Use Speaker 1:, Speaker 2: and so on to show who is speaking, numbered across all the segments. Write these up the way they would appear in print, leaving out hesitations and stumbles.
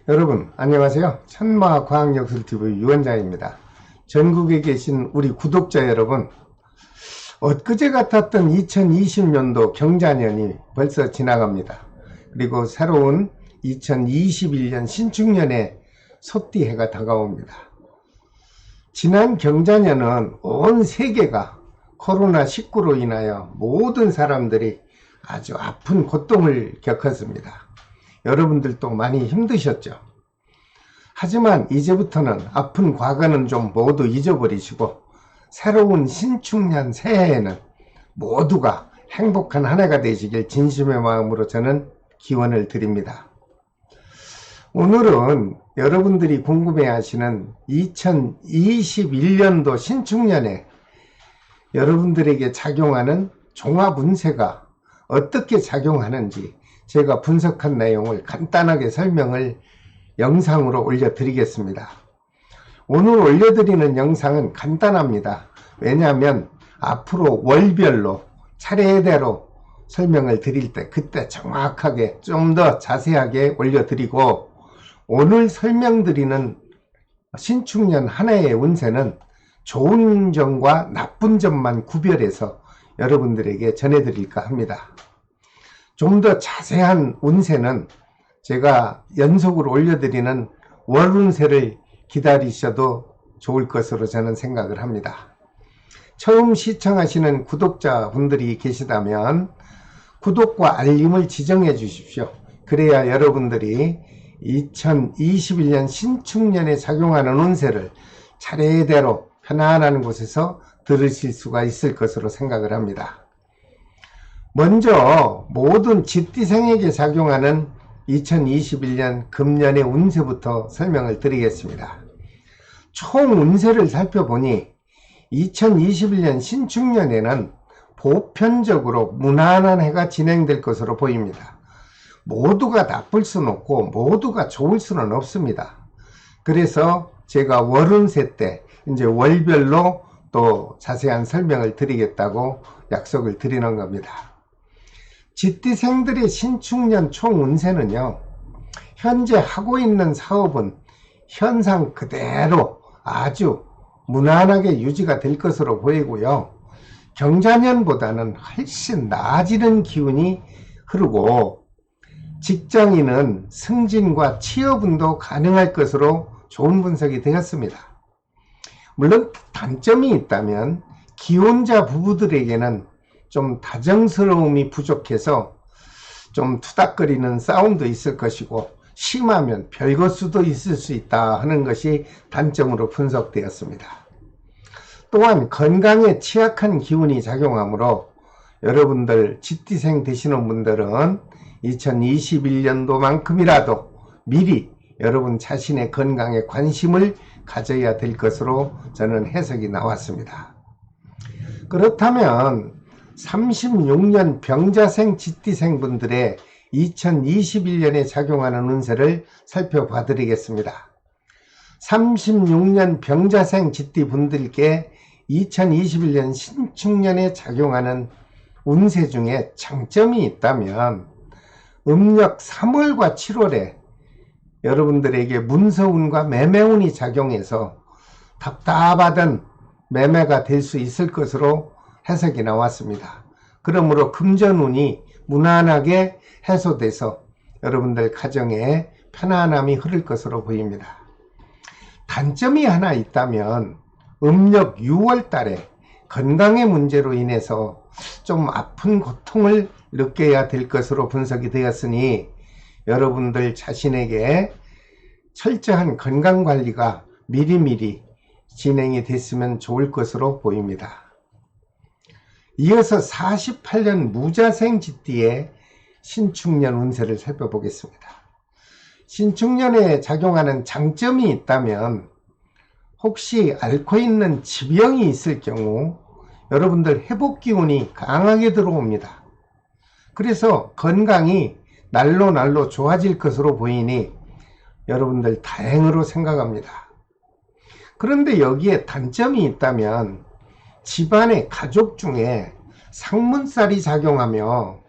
Speaker 1: 여러분 안녕하세요. 천마과학역술TV 유원장입니다. 전국에 계신 우리 구독자 여러분, 엊그제 같았던 2020년도 경자년이 벌써 지나갑니다. 그리고 새로운 2021년 신축년에 소띠해가 다가옵니다. 지난 경자년은 온 세계가 코로나19로 인하여 모든 사람들이 아주 아픈 고통을 겪었습니다. 여러분들도 많이 힘드셨죠. 하지만 이제부터는 아픈 과거는 좀 모두 잊어버리시고 새로운 신축년 새해에는 모두가 행복한 한 해가 되시길 진심의 마음으로 저는 기원을 드립니다. 오늘은 여러분들이 궁금해하시는 2021년도 신축년에 여러분들에게 작용하는 종합운세가 어떻게 작용하는지 제가 분석한 내용을 간단하게 설명을 영상으로 올려드리겠습니다. 오늘 올려드리는 영상은 간단합니다. 왜냐하면 앞으로 월별로 차례대로 설명을 드릴 때 그때 정확하게 좀 더 자세하게 올려드리고, 오늘 설명드리는 신축년 한 해의 운세는 좋은 점과 나쁜 점만 구별해서 여러분들에게 전해드릴까 합니다. 좀 더 자세한 운세는 제가 연속으로 올려드리는 월운세를 기다리셔도 좋을 것으로 저는 생각을 합니다. 처음 시청하시는 구독자분들이 계시다면 구독과 알림을 지정해 주십시오. 그래야 여러분들이 2021년 신축년에 작용하는 운세를 차례대로 편안한 곳에서 들으실 수가 있을 것으로 생각을 합니다. 먼저 모든 쥐띠생에게 작용하는 2021년 금년의 운세부터 설명을 드리겠습니다. 총 운세를 살펴보니 2021년 신축년에는 보편적으로 무난한 해가 진행될 것으로 보입니다. 모두가 나쁠 수는 없고 모두가 좋을 수는 없습니다. 그래서 제가 월운세 때 이제 월별로 또 자세한 설명을 드리겠다고 약속을 드리는 겁니다. 쥐띠생들의 신축년 총 운세는요, 현재 하고 있는 사업은 현상 그대로 아주 무난하게 유지가 될 것으로 보이고요. 경자년보다는 훨씬 나아지는 기운이 흐르고 직장인은 승진과 취업운도 가능할 것으로 좋은 분석이 되었습니다. 물론 단점이 있다면 기혼자 부부들에게는 좀 다정스러움이 부족해서 좀 투닥거리는 싸움도 있을 것이고, 심하면 별거 수도 있을 수 있다 하는 것이 단점으로 분석되었습니다. 또한 건강에 취약한 기운이 작용하므로 여러분들 쥐띠생 되시는 분들은 2021년도만큼이라도 미리 여러분 자신의 건강에 관심을 가져야 될 것으로 저는 해석이 나왔습니다. 그렇다면 36년 병자생 쥐띠생 분들의 2021년에 작용하는 운세를 살펴봐 드리겠습니다. 36년 병자생 쥐띠 분들께 2021년 신축년에 작용하는 운세 중에 장점이 있다면 음력 3월과 7월에 여러분들에게 문서운과 매매운이 작용해서 답답하던 매매가 될 수 있을 것으로 해석이 나왔습니다. 그러므로 금전운이 무난하게 해소돼서 여러분들 가정에 편안함이 흐를 것으로 보입니다. 단점이 하나 있다면 음력 6월 달에 건강의 문제로 인해서 좀 아픈 고통을 느껴야 될 것으로 분석이 되었으니 여러분들 자신에게 철저한 건강관리가 미리미리 진행이 됐으면 좋을 것으로 보입니다. 이어서 48년 무자생 쥐띠의 신축년 운세를 살펴보겠습니다. 신축년에 작용하는 장점이 있다면 혹시 앓고 있는 지병이 있을 경우 여러분들 회복 기운이 강하게 들어옵니다. 그래서 건강이 날로 날로 좋아질 것으로 보이니 여러분들 다행으로 생각합니다. 그런데 여기에 단점이 있다면 집안의 가족 중에 상문살이 작용하며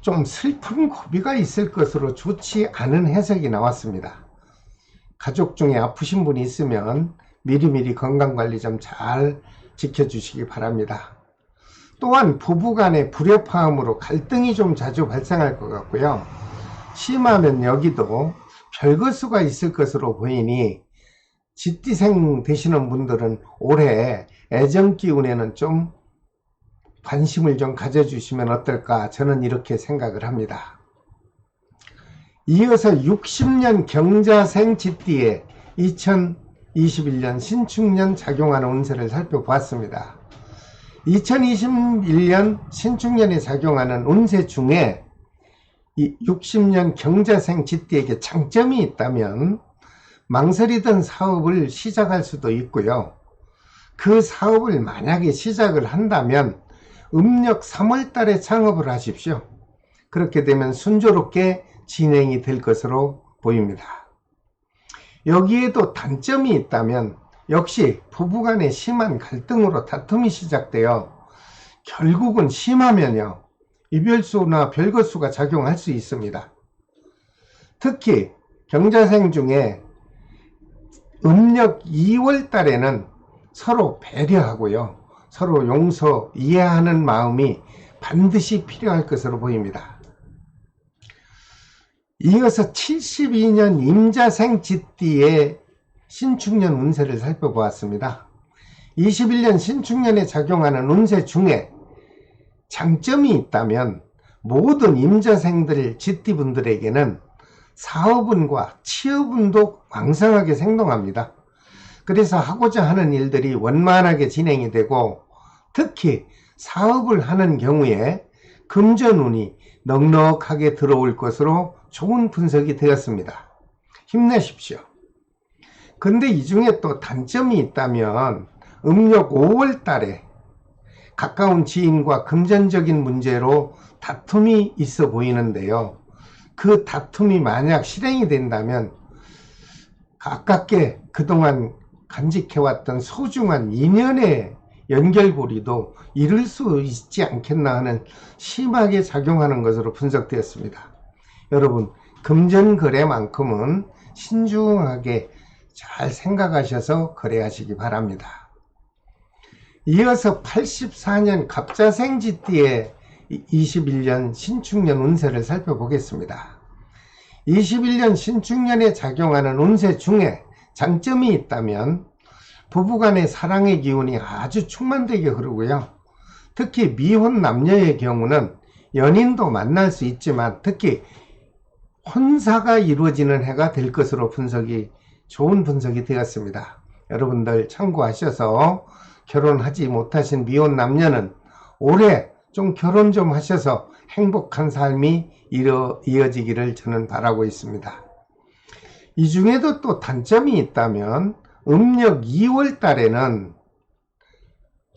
Speaker 1: 좀 슬픈 고비가 있을 것으로 좋지 않은 해석이 나왔습니다. 가족 중에 아프신 분이 있으면 미리미리 건강관리 좀 잘 지켜주시기 바랍니다. 또한 부부간의 불협화음으로 갈등이 좀 자주 발생할 것 같고요. 심하면 여기도 별거수가 있을 것으로 보이니 쥐띠생 되시는 분들은 올해 애정기운에는 좀 관심을 좀 가져주시면 어떨까, 저는 이렇게 생각을 합니다. 이어서 60년 경자생 쥐띠에 2021년 신축년 작용하는 운세를 살펴보았습니다. 2021년 신축년에 작용하는 운세 중에 이 60년 경자생 쥐띠에게 장점이 있다면 망설이던 사업을 시작할 수도 있고요. 그 사업을 만약에 시작을 한다면 음력 3월 달에 창업을 하십시오. 그렇게 되면 순조롭게 진행이 될 것으로 보입니다. 여기에도 단점이 있다면 역시 부부간의 심한 갈등으로 다툼이 시작되어 결국은 심하면요, 이별수나 별거수가 작용할 수 있습니다. 특히 경자생 중에 음력 2월 달에는 서로 배려하고요, 서로 용서, 이해하는 마음이 반드시 필요할 것으로 보입니다. 이어서 72년 임자생 쥐띠의 신축년 운세를 살펴보았습니다. 21년 신축년에 작용하는 운세 중에 장점이 있다면 모든 임자생들 쥐띠분들에게는 사업운과 취업운도 왕성하게 생동합니다. 그래서 하고자 하는 일들이 원만하게 진행이 되고, 특히 사업을 하는 경우에 금전운이 넉넉하게 들어올 것으로 좋은 분석이 되었습니다. 힘내십시오. 근데 이 중에 또 단점이 있다면 음력 5월 달에 가까운 지인과 금전적인 문제로 다툼이 있어 보이는데요. 그 다툼이 만약 실행이 된다면 가깝게 그동안 간직해왔던 소중한 인연의 연결고리도 잃을 수 있지 않겠나 하는 심하게 작용하는 것으로 분석되었습니다. 여러분, 금전거래만큼은 신중하게 잘 생각하셔서 거래하시기 바랍니다. 이어서 84년 갑자생 쥐띠의 21년 신축년 운세를 살펴보겠습니다. 21년 신축년에 작용하는 운세 중에 장점이 있다면 부부간의 사랑의 기운이 아주 충만되게 흐르고요. 특히 미혼 남녀의 경우는 연인도 만날 수 있지만 특히 혼사가 이루어지는 해가 될 것으로 좋은 분석이 되었습니다. 여러분들 참고하셔서 결혼하지 못하신 미혼 남녀는 올해 좀 결혼 좀 하셔서 행복한 삶이 이어지기를 저는 바라고 있습니다. 이 중에도 또 단점이 있다면 음력 2월 달에는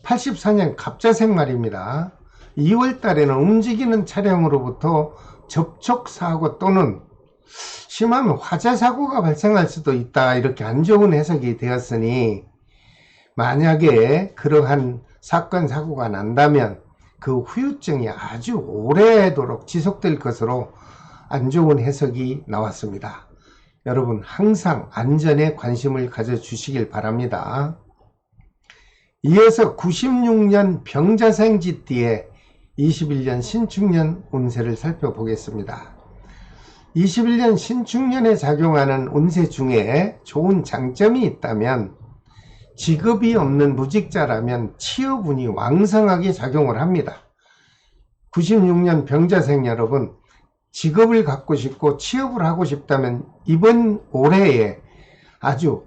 Speaker 1: 84년 갑자생 말입니다. 2월 달에는 움직이는 차량으로부터 접촉사고 또는 심하면 화재사고가 발생할 수도 있다, 이렇게 안 좋은 해석이 되었으니 만약에 그러한 사건 사고가 난다면 그 후유증이 아주 오래도록 지속될 것으로 안 좋은 해석이 나왔습니다. 여러분, 항상 안전에 관심을 가져주시길 바랍니다. 이어서 96년 병자생 쥐띠의 21년 신축년 운세를 살펴보겠습니다. 21년 신축년에 작용하는 운세 중에 좋은 장점이 있다면 직업이 없는 무직자라면 취업운이 왕성하게 작용을 합니다. 96년 병자생 여러분, 직업을 갖고 싶고 취업을 하고 싶다면 이번 올해에 아주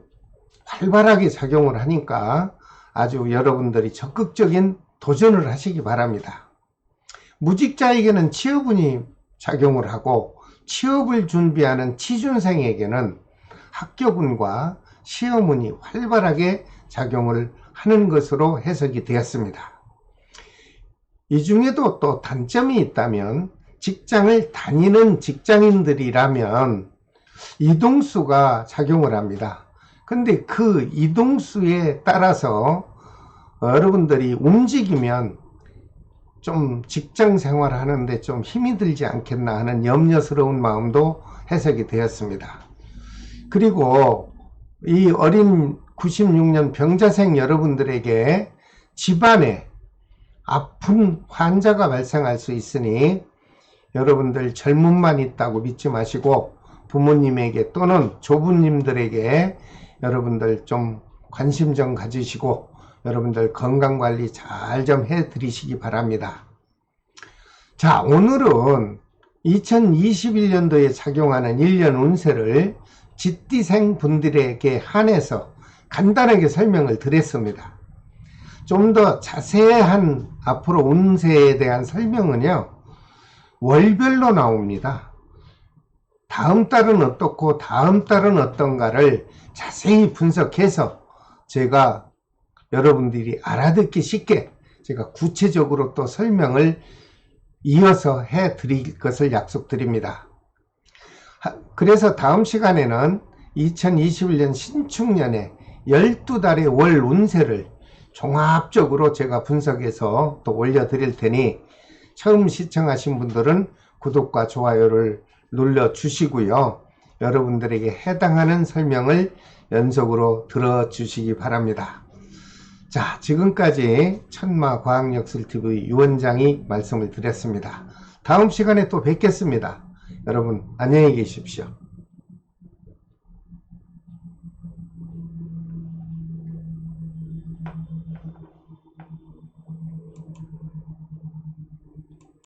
Speaker 1: 활발하게 작용을 하니까 아주 여러분들이 적극적인 도전을 하시기 바랍니다. 무직자에게는 취업운이 작용을 하고 취업을 준비하는 취준생에게는 합격운과 시험운이 활발하게 작용을 하는 것으로 해석이 되었습니다. 이 중에도 또 단점이 있다면 직장을 다니는 직장인들이라면 이동수가 작용을 합니다. 근데 그 이동수에 따라서 여러분들이 움직이면 좀 직장 생활 하는데 좀 힘이 들지 않겠나 하는 염려스러운 마음도 해석이 되었습니다. 그리고 이 어린 96년 병자생 여러분들에게 집안에 아픈 환자가 발생할 수 있으니 여러분들 젊음만 있다고 믿지 마시고 부모님에게 또는 조부님들에게 여러분들 좀 관심 좀 가지시고 여러분들 건강관리 잘 좀 해드리시기 바랍니다. 자, 오늘은 2021년도에 작용하는 1년 운세를 쥐띠생 분들에게 한해서 간단하게 설명을 드렸습니다. 좀 더 자세한 앞으로 운세에 대한 설명은요, 월별로 나옵니다. 다음 달은 어떻고 다음 달은 어떤가를 자세히 분석해서 제가 여러분들이 알아듣기 쉽게 제가 구체적으로 또 설명을 이어서 해 드릴 것을 약속드립니다. 그래서 다음 시간에는 2021년 신축년에 12달의 월 운세를 종합적으로 제가 분석해서 또 올려드릴 테니 처음 시청하신 분들은 구독과 좋아요를 눌러주시고요. 여러분들에게 해당하는 설명을 연속으로 들어주시기 바랍니다. 자, 지금까지 천마과학역술TV 유원장이 말씀을 드렸습니다. 다음 시간에 또 뵙겠습니다. 여러분 안녕히 계십시오.